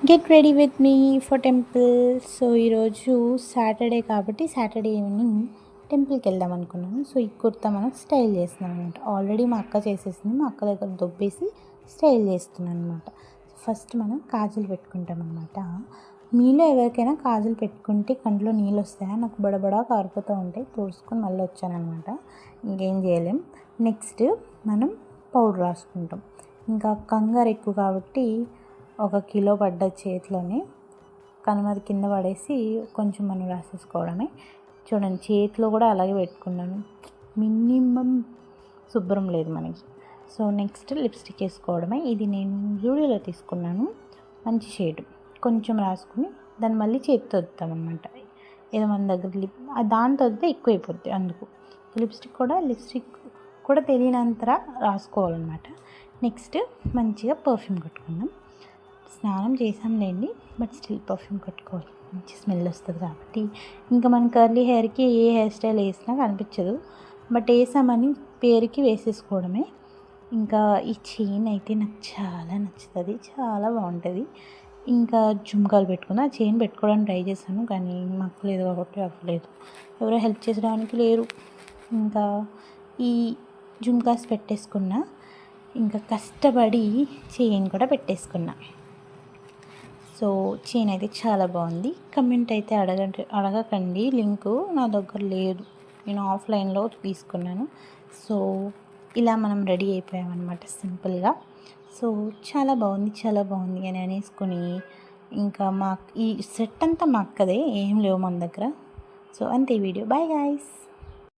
Get ready with me for temple. So ఈరోజు Saturday కాబట్టి Saturday evening టెంపుల్కి వెళ్దాం అనుకున్నాను. సో ఈ కుర్తా మనం స్టైల్ చేస్తున్నాం అనమాట. ఆల్రెడీ మా అక్క చేసేసింది, మా అక్క దగ్గర దొబ్బేసి స్టైల్ చేస్తున్నాను అనమాట. ఫస్ట్ మనం కాజల్ పెట్టుకుంటాం అనమాట. మీలో ఎవరికైనా కాజల్ పెట్టుకుంటే కంట్లో నీళ్ళు వస్తాయా? నాకు బడబడా కారిపోతూ ఉంటాయి, తుడుచుకొని మళ్ళీ వచ్చానమాట. ఇంకేం చేయలేం. నెక్స్ట్ మనం పౌడర్ రాసుకుంటాం. ఇంకా కంగారు ఎక్కువ కాబట్టి 1 కిలో పడ్డ చేతిలోనే కనుమది కింద పడేసి కొంచెం మనం రాసేసుకోవడమే. చూడండి, చేతిలో కూడా అలాగే పెట్టుకున్నాను. మినిమం శుభ్రం లేదు మనకి. సో నెక్స్ట్ లిప్స్టిక్ వేసుకోవడమే. ఇది నేను జూడియోలో తీసుకున్నాను, మంచి షేడ్. కొంచెం రాసుకుని దాన్ని మళ్ళీ చేతితో వద్దామన్నమాట. ఏదో మన దగ్గర దాంతో వద్దే ఎక్కువైపోద్ది, అందుకు లిప్స్టిక్ కూడా తెలియనంత రాసుకోవాలన్నమాట. నెక్స్ట్ మంచిగా పర్ఫ్యూమ్ కట్టుకుందాం. స్నానం చేసాంలేండి, బట్ స్టిల్ పర్ఫ్యూమ్ కట్టుకోవాలి, మంచి స్మెల్ వస్తుంది కాబట్టి. ఇంకా మన కర్లీ హెయిర్కి ఏ హెయిర్ స్టైల్ వేసినా కనిపించదు, బట్ వేసామని పేరుకి వేసేసుకోవడమే. ఇంకా ఈ చైన్ అయితే నాకు చాలా నచ్చుతుంది, చాలా బాగుంటుంది. ఇంకా జుమ్కాలు పెట్టుకున్నా. చైన్ పెట్టుకోవడానికి ట్రై చేశాను కానీ మాకు లేదు కాబట్టి అవ్వలేదు, ఎవరో హెల్ప్ చేసడానికి లేరు. ఇంకా ఈ జుమ్కాస్ పెట్టేసుకున్నా. ఇంకా కష్టపడి చైన్ కూడా పెట్టేసుకున్నా. సో చైన్ అయితే చాలా బాగుంది. కమెంట్ అయితే అడగకండి, లింకు నా దగ్గర లేదు, నేను ఆఫ్లైన్లో తీసుకున్నాను. సో ఇలా మనం రెడీ అయిపోయామన్నమాట సింపుల్గా. సో చాలా బాగుంది అని అనేసుకొని ఇంకా ఈ సెట్ అంతా మా అక్కదే, ఏం లేవు మన దగ్గర. సో అంతే వీడియో. Bye guys.